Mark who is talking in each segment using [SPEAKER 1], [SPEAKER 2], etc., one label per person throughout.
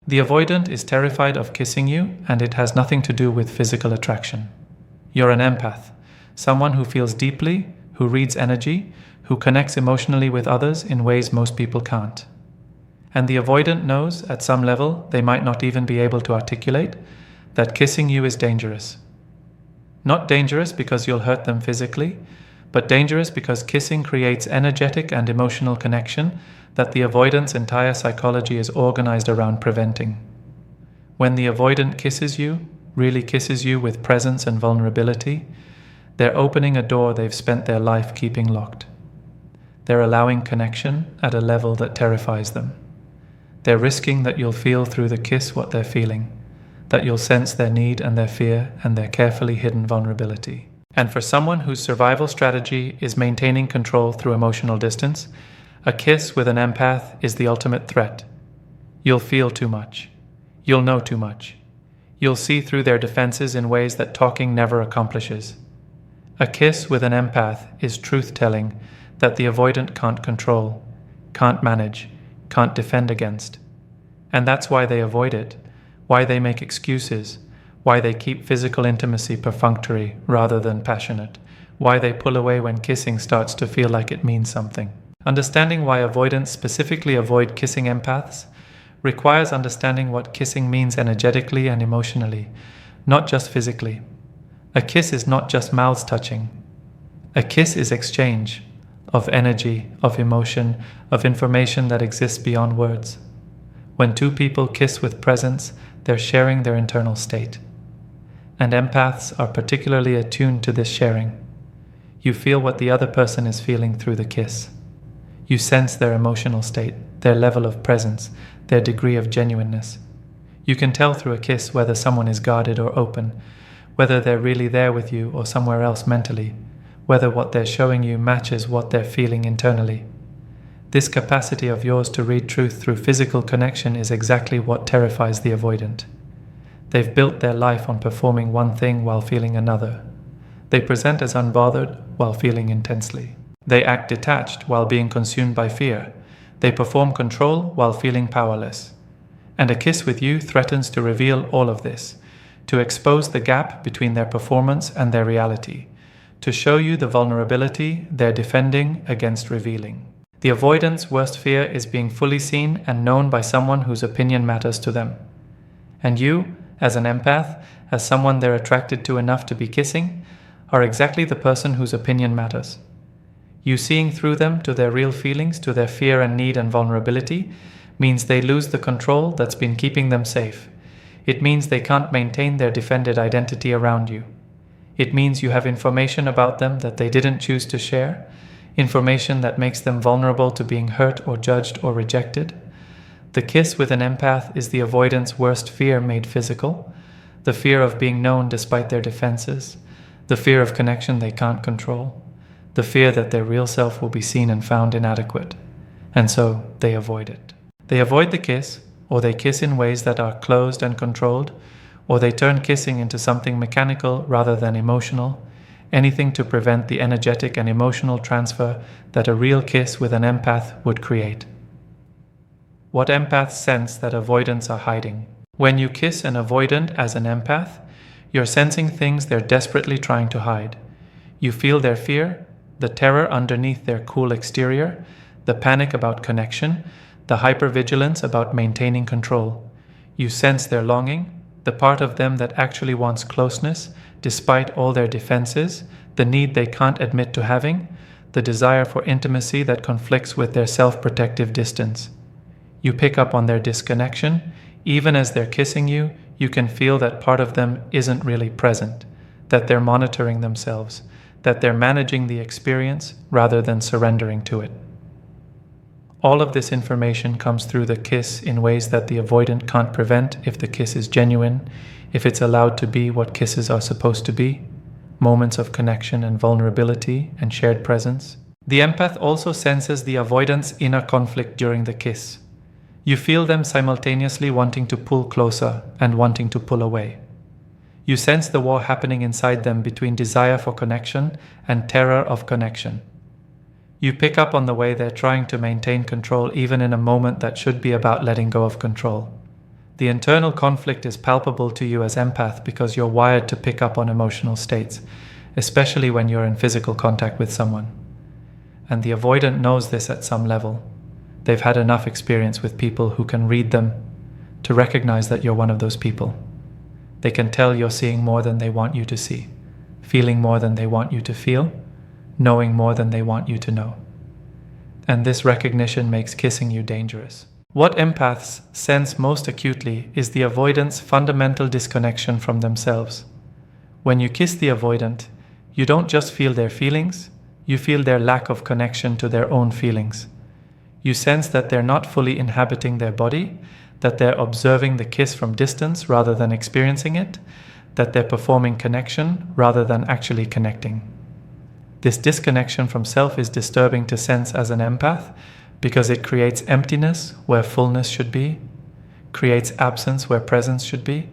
[SPEAKER 1] The avoidant is terrified of kissing you, and it has nothing to do with physical attraction. You're an empath, someone who feels deeply, who reads energy, who connects emotionally with others in ways most people can't. And the avoidant knows, at some level they might not even be able to articulate, that kissing you is dangerous. Not dangerous because you'll hurt them physically, but dangerous because kissing creates energetic and emotional connection that the avoidant's entire psychology is organized around preventing. When the avoidant kisses you, really kisses you with presence and vulnerability, they're opening a door they've spent their life keeping locked. They're allowing connection at a level that terrifies them. They're risking that you'll feel through the kiss what they're feeling, that you'll sense their need and their fear and their carefully hidden vulnerability. And for someone whose survival strategy is maintaining control through emotional distance, a kiss with an empath is the ultimate threat. You'll feel too much. You'll know too much. You'll see through their defenses in ways that talking never accomplishes. A kiss with an empath is truth-telling that the avoidant can't control, can't manage, can't defend against. And that's why they avoid it, why they make excuses, why they keep physical intimacy perfunctory rather than passionate, why they pull away when kissing starts to feel like it means something. Understanding why avoidants specifically avoid kissing empaths requires understanding what kissing means energetically and emotionally, not just physically. A kiss is not just mouths touching. A kiss is exchange of energy, of emotion, of information that exists beyond words. When two people kiss with presence, they're sharing their internal state. And empaths are particularly attuned to this sharing. You feel what the other person is feeling through the kiss. You sense their emotional state, their level of presence, their degree of genuineness. You can tell through a kiss whether someone is guarded or open, whether they're really there with you or somewhere else mentally, whether what they're showing you matches what they're feeling internally. This capacity of yours to read truth through physical connection is exactly what terrifies the avoidant. They've built their life on performing one thing while feeling another. They present as unbothered while feeling intensely. They act detached while being consumed by fear. They perform control while feeling powerless. And a kiss with you threatens to reveal all of this, to expose the gap between their performance and their reality, to show you the vulnerability they're defending against revealing. The avoidant's worst fear is being fully seen and known by someone whose opinion matters to them. And you, as an empath, as someone they're attracted to enough to be kissing, are exactly the person whose opinion matters. You seeing through them to their real feelings, to their fear and need and vulnerability, means they lose the control that's been keeping them safe. It means they can't maintain their defended identity around you. It means you have information about them that they didn't choose to share, information that makes them vulnerable to being hurt or judged or rejected. The kiss with an empath is the avoidant's worst fear made physical, the fear of being known despite their defenses, the fear of connection they can't control, the fear that their real self will be seen and found inadequate, and so they avoid it. They avoid the kiss, or they kiss in ways that are closed and controlled, or they turn kissing into something mechanical rather than emotional, anything to prevent the energetic and emotional transfer that a real kiss with an empath would create. What empaths sense that avoidants are hiding. When you kiss an avoidant as an empath, you're sensing things they're desperately trying to hide. You feel their fear, the terror underneath their cool exterior, the panic about connection, the hypervigilance about maintaining control. You sense their longing, the part of them that actually wants closeness, despite all their defenses, the need they can't admit to having, the desire for intimacy that conflicts with their self-protective distance. You pick up on their disconnection. Even as they're kissing you, you can feel that part of them isn't really present, that they're monitoring themselves, that they're managing the experience rather than surrendering to it. All of this information comes through the kiss in ways that the avoidant can't prevent if the kiss is genuine, if it's allowed to be what kisses are supposed to be, moments of connection and vulnerability and shared presence. The empath also senses the avoidant's inner conflict during the kiss. You feel them simultaneously wanting to pull closer and wanting to pull away. You sense the war happening inside them between desire for connection and terror of connection. You pick up on the way they're trying to maintain control even in a moment that should be about letting go of control. The internal conflict is palpable to you as empath because you're wired to pick up on emotional states, especially when you're in physical contact with someone. And the avoidant knows this at some level. They've had enough experience with people who can read them to recognize that you're one of those people. They can tell you're seeing more than they want you to see, feeling more than they want you to feel, knowing more than they want you to know. And this recognition makes kissing you dangerous. What empaths sense most acutely is the avoidant's fundamental disconnection from themselves. When you kiss the avoidant, you don't just feel their feelings, you feel their lack of connection to their own feelings. You sense that they're not fully inhabiting their body, that they're observing the kiss from distance rather than experiencing it, that they're performing connection rather than actually connecting. This disconnection from self is disturbing to sense as an empath because it creates emptiness where fullness should be, creates absence where presence should be.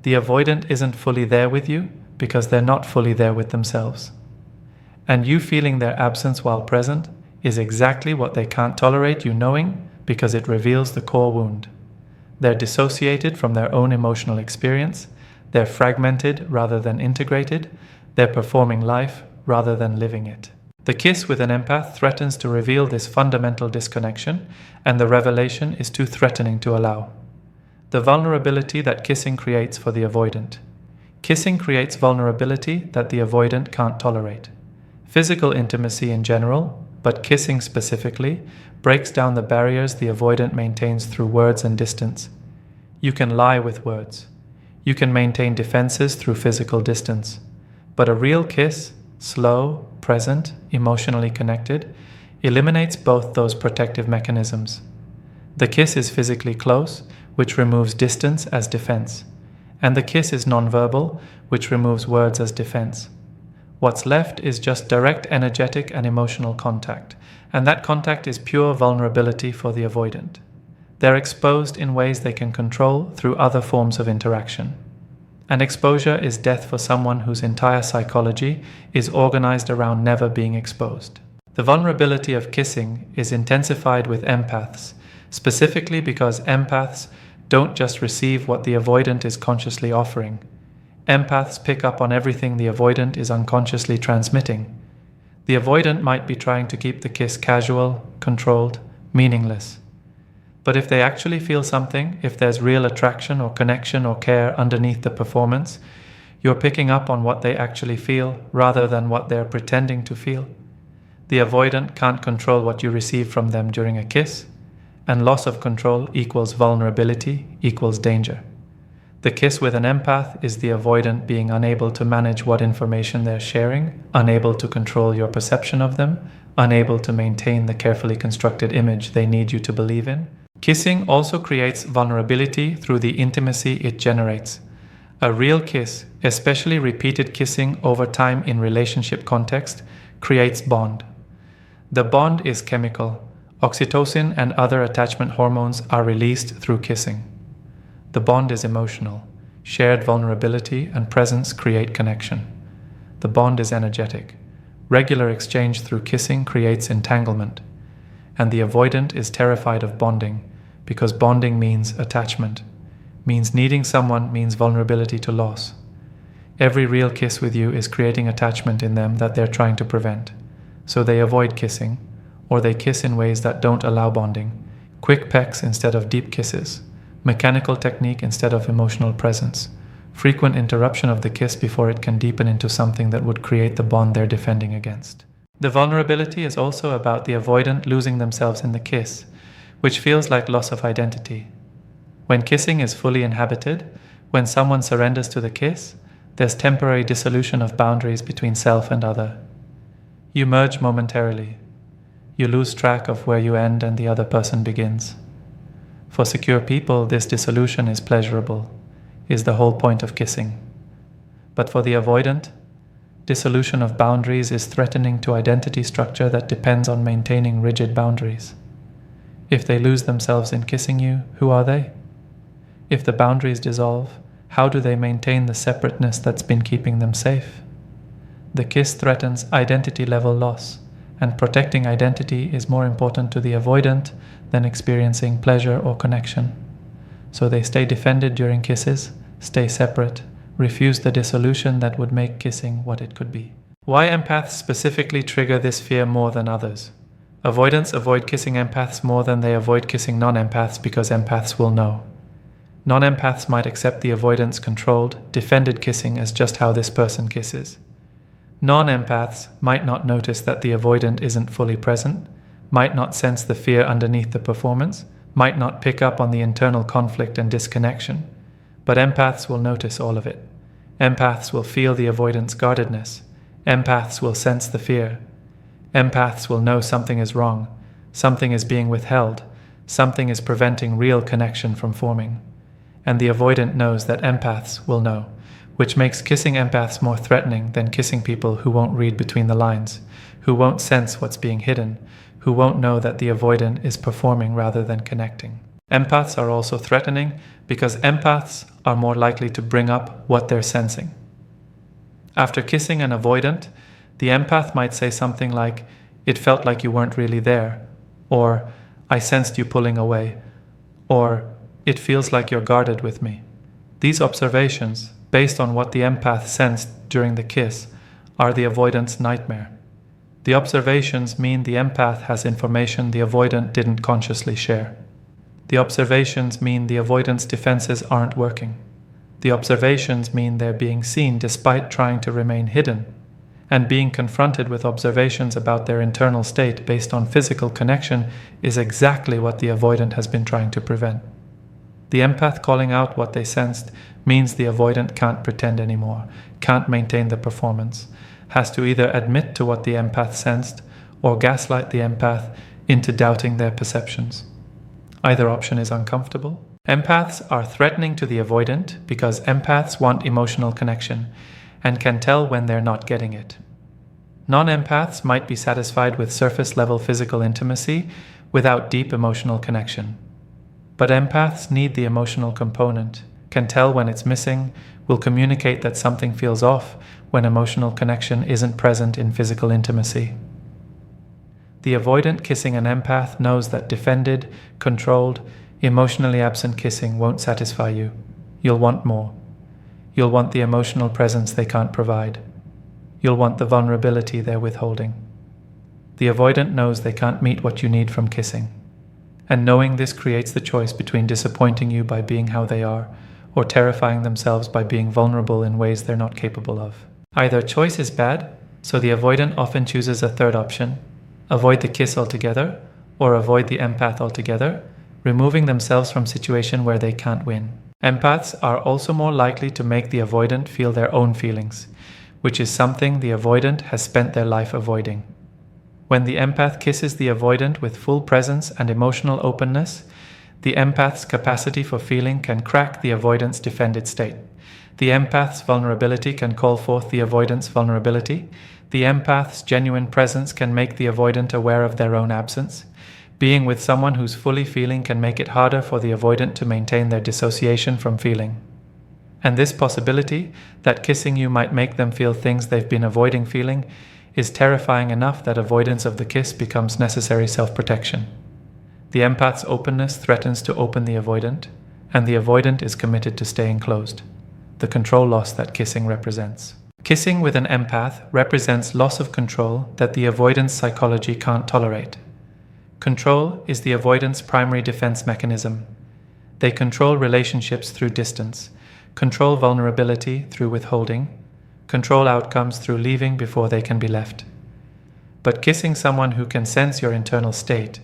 [SPEAKER 1] The avoidant isn't fully there with you because they're not fully there with themselves. And you feeling their absence while present is exactly what they can't tolerate you knowing because it reveals the core wound. They're dissociated from their own emotional experience, they're fragmented rather than integrated, they're performing life rather than living it. The kiss with an empath threatens to reveal this fundamental disconnection, and the revelation is too threatening to allow. The vulnerability that kissing creates for the avoidant. Kissing creates vulnerability that the avoidant can't tolerate. Physical intimacy in general, but kissing specifically, breaks down the barriers the avoidant maintains through words and distance. You can lie with words. You can maintain defenses through physical distance. But a real kiss, slow, present, emotionally connected, eliminates both those protective mechanisms. The kiss is physically close, which removes distance as defense. And the kiss is nonverbal, which removes words as defense. What's left is just direct energetic and emotional contact, and that contact is pure vulnerability for the avoidant. They're exposed in ways they can control through other forms of interaction. And exposure is death for someone whose entire psychology is organized around never being exposed. The vulnerability of kissing is intensified with empaths, specifically because empaths don't just receive what the avoidant is consciously offering. Empaths pick up on everything the avoidant is unconsciously transmitting. The avoidant might be trying to keep the kiss casual, controlled, meaningless. But if they actually feel something, if there's real attraction or connection or care underneath the performance, you're picking up on what they actually feel rather than what they're pretending to feel. The avoidant can't control what you receive from them during a kiss, and loss of control equals vulnerability equals danger. The kiss with an empath is the avoidant being unable to manage what information they're sharing, unable to control your perception of them, unable to maintain the carefully constructed image they need you to believe in. Kissing also creates vulnerability through the intimacy it generates. A real kiss, especially repeated kissing over time in relationship context, creates bond. The bond is chemical. Oxytocin and other attachment hormones are released through kissing. The bond is emotional. Shared vulnerability and presence create connection. The bond is energetic. Regular exchange through kissing creates entanglement. And the avoidant is terrified of bonding, because bonding means attachment, means needing someone, means vulnerability to loss. Every real kiss with you is creating attachment in them that they're trying to prevent. So they avoid kissing, or they kiss in ways that don't allow bonding. Quick pecks instead of deep kisses, mechanical technique instead of emotional presence, frequent interruption of the kiss before it can deepen into something that would create the bond they're defending against. The vulnerability is also about the avoidant losing themselves in the kiss, which feels like loss of identity. When kissing is fully inhabited, when someone surrenders to the kiss, there's temporary dissolution of boundaries between self and other. You merge momentarily. You lose track of where you end and the other person begins. For secure people, this dissolution is pleasurable, is the whole point of kissing. But for the avoidant, dissolution of boundaries is threatening to identity structure that depends on maintaining rigid boundaries. If they lose themselves in kissing you, who are they? If the boundaries dissolve, how do they maintain the separateness that's been keeping them safe? The kiss threatens identity level loss, and protecting identity is more important to the avoidant than experiencing pleasure or connection. so they stay defended during kisses, stay separate, refuse the dissolution that would make kissing what it could be. Why empaths specifically trigger this fear more than others? Avoidants avoid kissing empaths more than they avoid kissing non-empaths because empaths will know. Non-empaths might accept the avoidance controlled, defended kissing as just how this person kisses. Non-empaths might not notice that the avoidant isn't fully present, might not sense the fear underneath the performance, might not pick up on the internal conflict and disconnection. But empaths will notice all of it. Empaths will feel the avoidance guardedness. Empaths will sense the fear. Empaths will know something is wrong, something is being withheld, something is preventing real connection from forming. And the avoidant knows that empaths will know, which makes kissing empaths more threatening than kissing people who won't read between the lines, who won't sense what's being hidden, who won't know that the avoidant is performing rather than connecting. Empaths are also threatening because empaths are more likely to bring up what they're sensing. After kissing an avoidant, the empath might say something like, "It felt like you weren't really there," or "I sensed you pulling away," or "It feels like you're guarded with me." These observations, based on what the empath sensed during the kiss, are the avoidant's nightmare. The observations mean the empath has information the avoidant didn't consciously share. The observations mean the avoidant's defenses aren't working. The observations mean they're being seen despite trying to remain hidden. And being confronted with observations about their internal state based on physical connection is exactly what the avoidant has been trying to prevent. The empath calling out what they sensed means the avoidant can't pretend anymore, can't maintain the performance, has to either admit to what the empath sensed or gaslight the empath into doubting their perceptions. Either option is uncomfortable. Empaths are threatening to the avoidant because empaths want emotional connection and can tell when they're not getting it. Non-empaths might be satisfied with surface-level physical intimacy without deep emotional connection. But empaths need the emotional component, can tell when it's missing, will communicate that something feels off when emotional connection isn't present in physical intimacy. The avoidant kissing an empath knows that defended, controlled, emotionally absent kissing won't satisfy you. You'll want more. You'll want the emotional presence they can't provide. You'll want the vulnerability they're withholding. The avoidant knows they can't meet what you need from kissing. And knowing this creates the choice between disappointing you by being how they are, or terrifying themselves by being vulnerable in ways they're not capable of. Either choice is bad, so the avoidant often chooses a third option: avoid the kiss altogether, or avoid the empath altogether, removing themselves from situation where they can't win. Empaths are also more likely to make the avoidant feel their own feelings, which is something the avoidant has spent their life avoiding. When the empath kisses the avoidant with full presence and emotional openness, the empath's capacity for feeling can crack the avoidant's defended state. The empath's vulnerability can call forth the avoidant's vulnerability. The empath's genuine presence can make the avoidant aware of their own absence. Being with someone who's fully feeling can make it harder for the avoidant to maintain their dissociation from feeling. And this possibility, that kissing you might make them feel things they've been avoiding feeling, is terrifying enough that avoidance of the kiss becomes necessary self-protection. The empath's openness threatens to open the avoidant, and the avoidant is committed to staying closed. The control loss that kissing represents. Kissing with an empath represents loss of control that the avoidant's psychology can't tolerate. Control is the avoidant's primary defense mechanism. They control relationships through distance, control vulnerability through withholding, control outcomes through leaving before they can be left. But kissing someone who can sense your internal state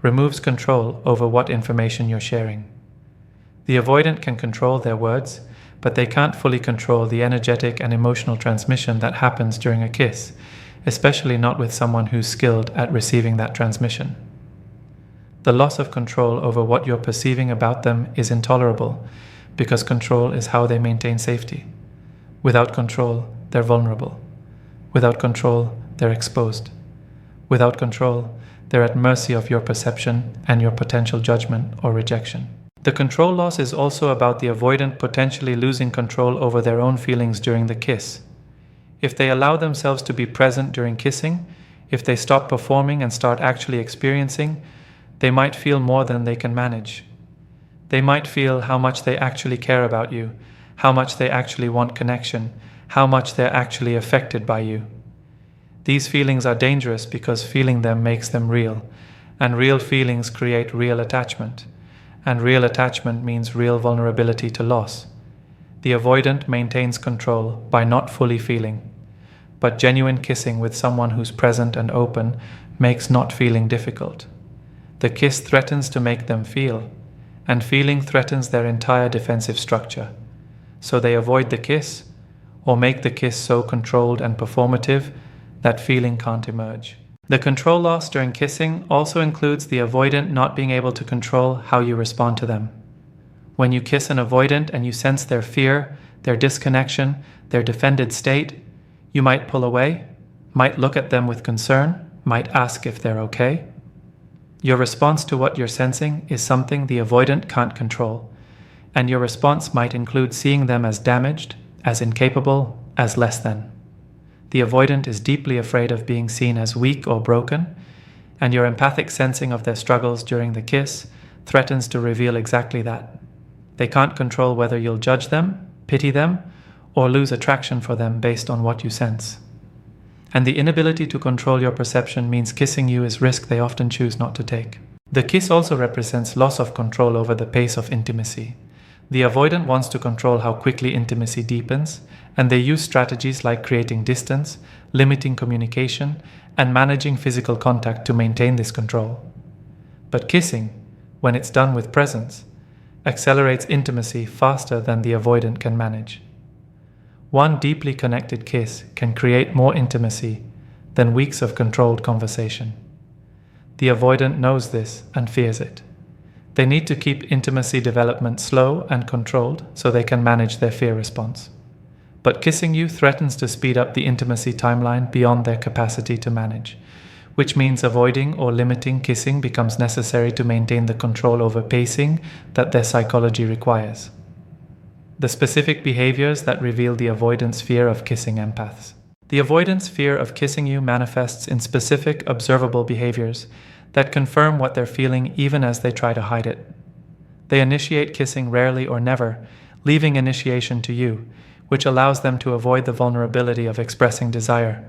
[SPEAKER 1] removes control over what information you're sharing. The avoidant can control their words, but they can't fully control the energetic and emotional transmission that happens during a kiss, especially not with someone who's skilled at receiving that transmission. The loss of control over what you're perceiving about them is intolerable, because control is how they maintain safety. Without control, they're vulnerable. Without control, they're exposed. Without control, they're at mercy of your perception and your potential judgment or rejection. The control loss is also about the avoidant potentially losing control over their own feelings during the kiss. If they allow themselves to be present during kissing, if they stop performing and start actually experiencing, they might feel more than they can manage. They might feel how much they actually care about you, how much they actually want connection, how much they're actually affected by you. These feelings are dangerous because feeling them makes them real, and real feelings create real attachment, and real attachment means real vulnerability to loss. The avoidant maintains control by not fully feeling, but genuine kissing with someone who's present and open makes not feeling difficult. The kiss threatens to make them feel, and feeling threatens their entire defensive structure. So they avoid the kiss, or make the kiss so controlled and performative that feeling can't emerge. The control loss during kissing also includes the avoidant not being able to control how you respond to them. When you kiss an avoidant and you sense their fear, their disconnection, their defended state, you might pull away, might look at them with concern, might ask if they're okay. Your response to what you're sensing is something the avoidant can't control, and your response might include seeing them as damaged, as incapable, as less than. The avoidant is deeply afraid of being seen as weak or broken, and your empathic sensing of their struggles during the kiss threatens to reveal exactly that. They can't control whether you'll judge them, pity them, or lose attraction for them based on what you sense. And the inability to control your perception means kissing you is risk they often choose not to take. The kiss also represents loss of control over the pace of intimacy. The avoidant wants to control how quickly intimacy deepens, and they use strategies like creating distance, limiting communication, and managing physical contact to maintain this control. But kissing, when it's done with presence, accelerates intimacy faster than the avoidant can manage. One deeply connected kiss can create more intimacy than weeks of controlled conversation. The avoidant knows this and fears it. They need to keep intimacy development slow and controlled so they can manage their fear response. But kissing you threatens to speed up the intimacy timeline beyond their capacity to manage, which means avoiding or limiting kissing becomes necessary to maintain the control over pacing that their psychology requires. The specific behaviors that reveal the avoidant's fear of kissing empaths. The avoidant's fear of kissing you manifests in specific, observable behaviors that confirm what they're feeling even as they try to hide it. They initiate kissing rarely or never, leaving initiation to you, which allows them to avoid the vulnerability of expressing desire.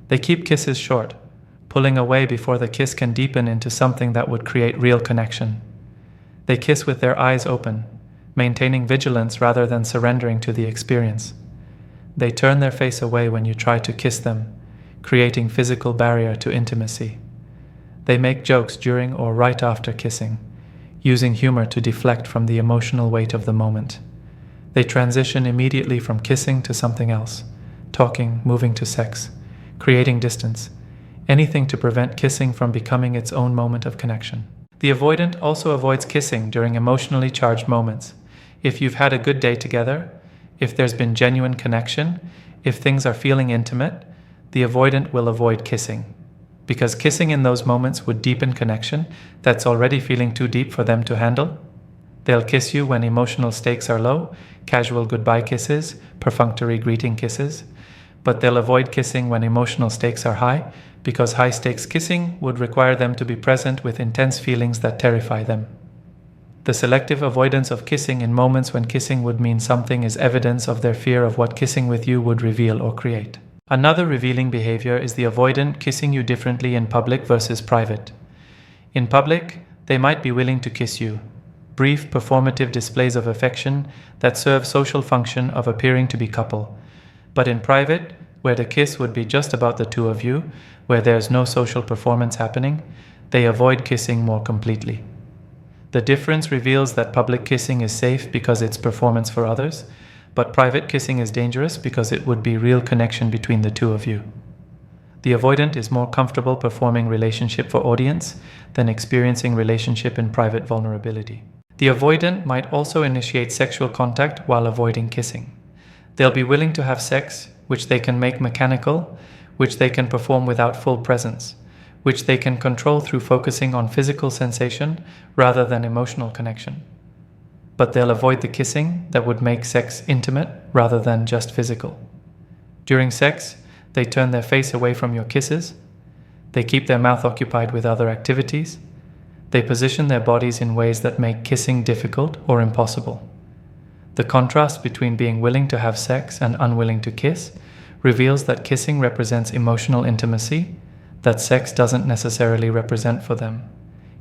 [SPEAKER 1] They keep kisses short, pulling away before the kiss can deepen into something that would create real connection. They kiss with their eyes open, maintaining vigilance rather than surrendering to the experience. They turn their face away when you try to kiss them, creating physical barrier to intimacy. They make jokes during or right after kissing, using humor to deflect from the emotional weight of the moment. They transition immediately from kissing to something else, talking, moving to sex, creating distance, anything to prevent kissing from becoming its own moment of connection. The avoidant also avoids kissing during emotionally charged moments. If you've had a good day together, if there's been genuine connection, if things are feeling intimate, the avoidant will avoid kissing. Because kissing in those moments would deepen connection that's already feeling too deep for them to handle. They'll kiss you when emotional stakes are low, casual goodbye kisses, perfunctory greeting kisses, but they'll avoid kissing when emotional stakes are high, because high-stakes kissing would require them to be present with intense feelings that terrify them. The selective avoidance of kissing in moments when kissing would mean something is evidence of their fear of what kissing with you would reveal or create. Another revealing behavior is the avoidant kissing you differently in public versus private. In public, they might be willing to kiss you, brief performative displays of affection that serve social function of appearing to be couple. But in private, where the kiss would be just about the two of you, where there's no social performance happening, they avoid kissing more completely. The difference reveals that public kissing is safe because it's performance for others, but private kissing is dangerous because it would be real connection between the two of you. The avoidant is more comfortable performing relationship for audience than experiencing relationship in private vulnerability. The avoidant might also initiate sexual contact while avoiding kissing. They'll be willing to have sex, which they can make mechanical, which they can perform without full presence, which they can control through focusing on physical sensation rather than emotional connection. But they'll avoid the kissing that would make sex intimate rather than just physical. During sex, they turn their face away from your kisses. They keep their mouth occupied with other activities. They position their bodies in ways that make kissing difficult or impossible. The contrast between being willing to have sex and unwilling to kiss reveals that kissing represents emotional intimacy that sex doesn't necessarily represent for them.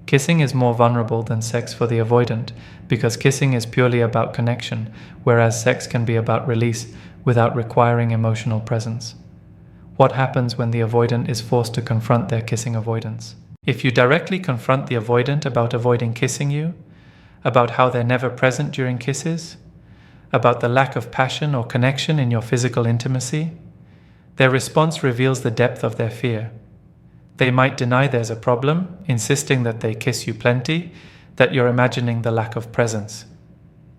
[SPEAKER 1] Kissing is more vulnerable than sex for the avoidant because kissing is purely about connection, whereas sex can be about release without requiring emotional presence. What happens when the avoidant is forced to confront their kissing avoidance? If you directly confront the avoidant about avoiding kissing you, about how they're never present during kisses, about the lack of passion or connection in your physical intimacy, their response reveals the depth of their fear. They might deny there's a problem, insisting that they kiss you plenty, that you're imagining the lack of presence.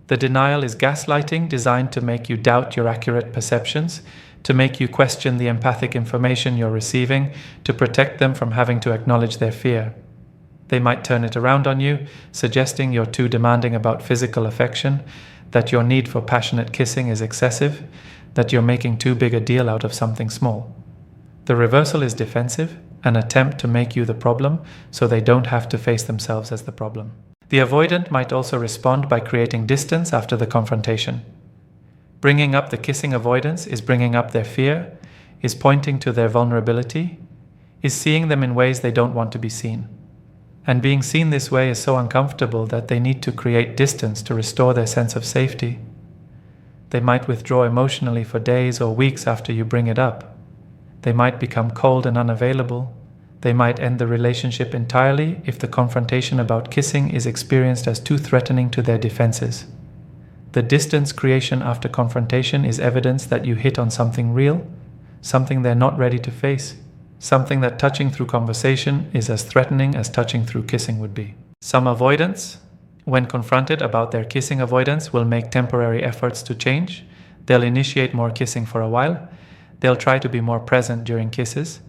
[SPEAKER 1] The denial is gaslighting designed to make you doubt your accurate perceptions, to make you question the empathic information you're receiving, to protect them from having to acknowledge their fear. They might turn it around on you, suggesting you're too demanding about physical affection, that your need for passionate kissing is excessive, that you're making too big a deal out of something small. The reversal is defensive, an attempt to make you the problem so they don't have to face themselves as the problem. The avoidant might also respond by creating distance after the confrontation. Bringing up the kissing avoidance is bringing up their fear, is pointing to their vulnerability, is seeing them in ways they don't want to be seen. And being seen this way is so uncomfortable that they need to create distance to restore their sense of safety. They might withdraw emotionally for days or weeks after you bring it up. They might become cold and unavailable. They might end the relationship entirely if the confrontation about kissing is experienced as too threatening to their defenses. The distance creation after confrontation is evidence that you hit on something real, something they're not ready to face, something that touching through conversation is as threatening as touching through kissing would be. Some avoidants, when confronted about their kissing avoidance, will make temporary efforts to change. They'll initiate more kissing for a while. They'll try to be more present during kisses.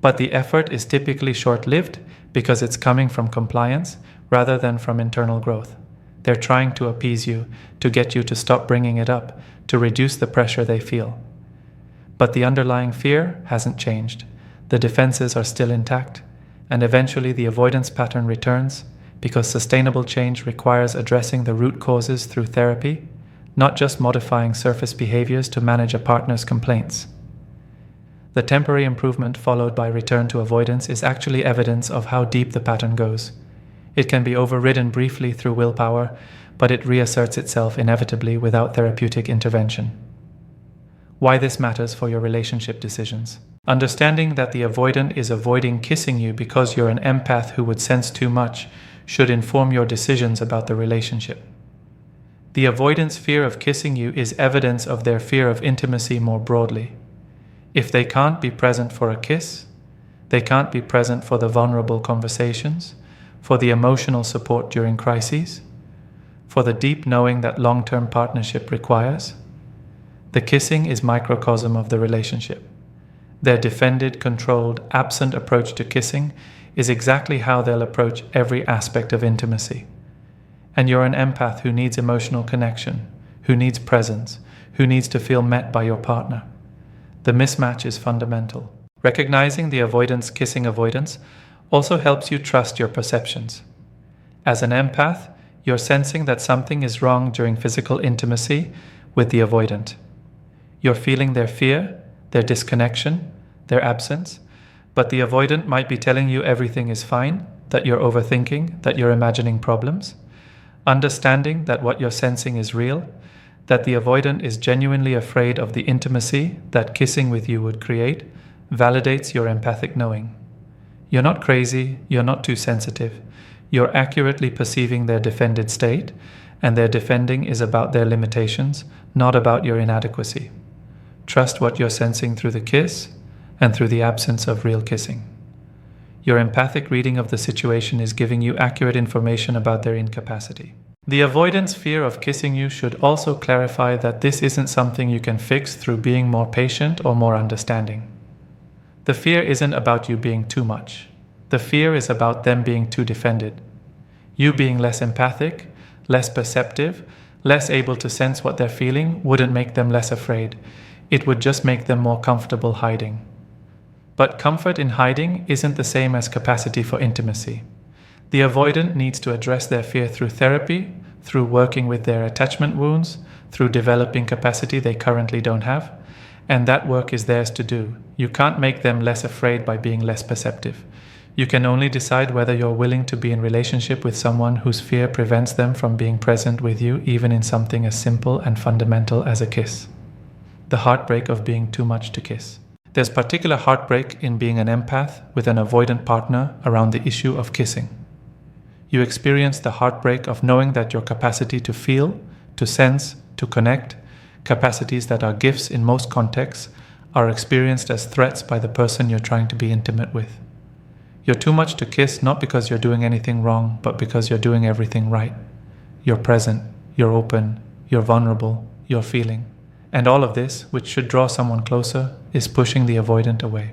[SPEAKER 1] But the effort is typically short-lived because it's coming from compliance rather than from internal growth. They're trying to appease you, to get you to stop bringing it up, to reduce the pressure they feel. But the underlying fear hasn't changed. The defenses are still intact, and eventually the avoidance pattern returns because sustainable change requires addressing the root causes through therapy, not just modifying surface behaviors to manage a partner's complaints. The temporary improvement followed by return to avoidance is actually evidence of how deep the pattern goes. It can be overridden briefly through willpower, but it reasserts itself inevitably without therapeutic intervention. Why this matters for your relationship decisions. Understanding that the avoidant is avoiding kissing you because you're an empath who would sense too much should inform your decisions about the relationship. The avoidant's fear of kissing you is evidence of their fear of intimacy more broadly. If they can't be present for a kiss, they can't be present for the vulnerable conversations, for the emotional support during crises, for the deep knowing that long-term partnership requires. The kissing is microcosm of the relationship. Their defended, controlled, absent approach to kissing is exactly how they'll approach every aspect of intimacy. And you're an empath who needs emotional connection, who needs presence, who needs to feel met by your partner. The mismatch is fundamental. Recognizing the avoidance kissing avoidance also helps you trust your perceptions. As an empath, you're sensing that something is wrong during physical intimacy with the avoidant. You're feeling their fear, their disconnection, their absence, but the avoidant might be telling you everything is fine, that you're overthinking, that you're imagining problems. Understanding that what you're sensing is real, that the avoidant is genuinely afraid of the intimacy that kissing with you would create, validates your empathic knowing. You're not crazy, you're not too sensitive. You're accurately perceiving their defended state, and their defending is about their limitations, not about your inadequacy. Trust what you're sensing through the kiss and through the absence of real kissing. Your empathic reading of the situation is giving you accurate information about their incapacity. The avoidant's fear of kissing you should also clarify that this isn't something you can fix through being more patient or more understanding. The fear isn't about you being too much. The fear is about them being too defended. You being less empathic, less perceptive, less able to sense what they're feeling wouldn't make them less afraid. It would just make them more comfortable hiding. But comfort in hiding isn't the same as capacity for intimacy. The avoidant needs to address their fear through therapy, through working with their attachment wounds, through developing capacity they currently don't have, and that work is theirs to do. You can't make them less afraid by being less perceptive. You can only decide whether you're willing to be in relationship with someone whose fear prevents them from being present with you, even in something as simple and fundamental as a kiss. The heartbreak of being too much to kiss. There's particular heartbreak in being an empath with an avoidant partner around the issue of kissing. You experience the heartbreak of knowing that your capacity to feel, to sense, to connect, capacities that are gifts in most contexts, are experienced as threats by the person you're trying to be intimate with. You're too much to kiss not because you're doing anything wrong, but because you're doing everything right. You're present, you're open, you're vulnerable, you're feeling. And all of this, which should draw someone closer, is pushing the avoidant away.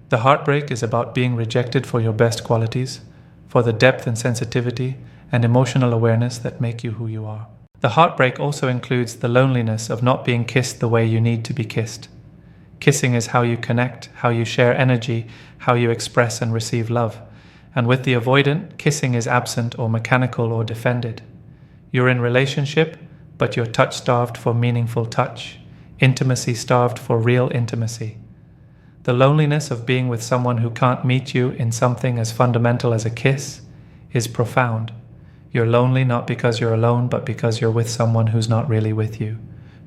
[SPEAKER 1] The heartbreak is about being rejected for your best qualities, for the depth and sensitivity and emotional awareness that make you who you are. The heartbreak also includes the loneliness of not being kissed the way you need to be kissed. Kissing is how you connect, how you share energy, how you express and receive love. And with the avoidant, kissing is absent or mechanical or defended. You're in relationship, but you're touch-starved for meaningful touch, intimacy-starved for real intimacy. The loneliness of being with someone who can't meet you in something as fundamental as a kiss is profound. You're lonely not because you're alone, but because you're with someone who's not really with you,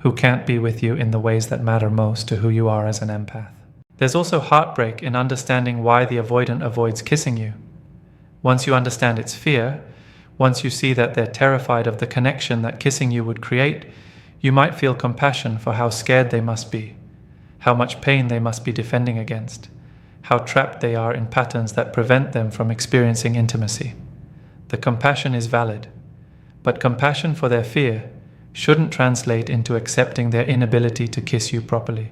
[SPEAKER 1] who can't be with you in the ways that matter most to who you are as an empath. There's also heartbreak in understanding why the avoidant avoids kissing you. Once you understand its fear, once you see that they're terrified of the connection that kissing you would create, you might feel compassion for how scared they must be, how much pain they must be defending against, how trapped they are in patterns that prevent them from experiencing intimacy. The compassion is valid, but compassion for their fear shouldn't translate into accepting their inability to kiss you properly.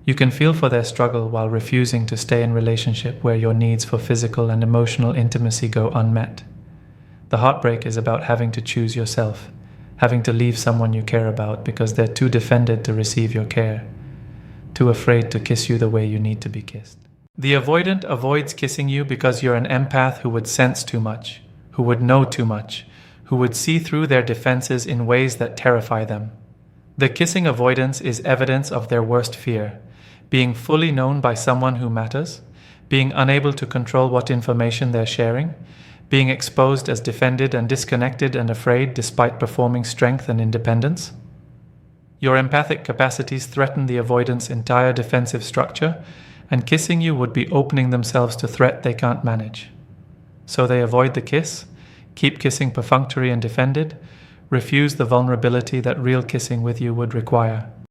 [SPEAKER 1] You can feel for their struggle while refusing to stay in relationship where your needs for physical and emotional intimacy go unmet. The heartbreak is about having to choose yourself, having to leave someone you care about because they're too defended to receive your care, too afraid to kiss you the way you need to be kissed. The avoidant avoids kissing you because you're an empath who would sense too much, who would know too much, who would see through their defenses in ways that terrify them. The kissing avoidance is evidence of their worst fear, being fully known by someone who matters, being unable to control what information they're sharing, being exposed as defended and disconnected and afraid despite performing strength and independence. Your empathic capacities threaten the avoidant's entire defensive structure, and kissing you would be opening themselves to threat they can't manage. So they avoid the kiss, keep kissing perfunctory and defended, refuse the vulnerability that real kissing with you would require.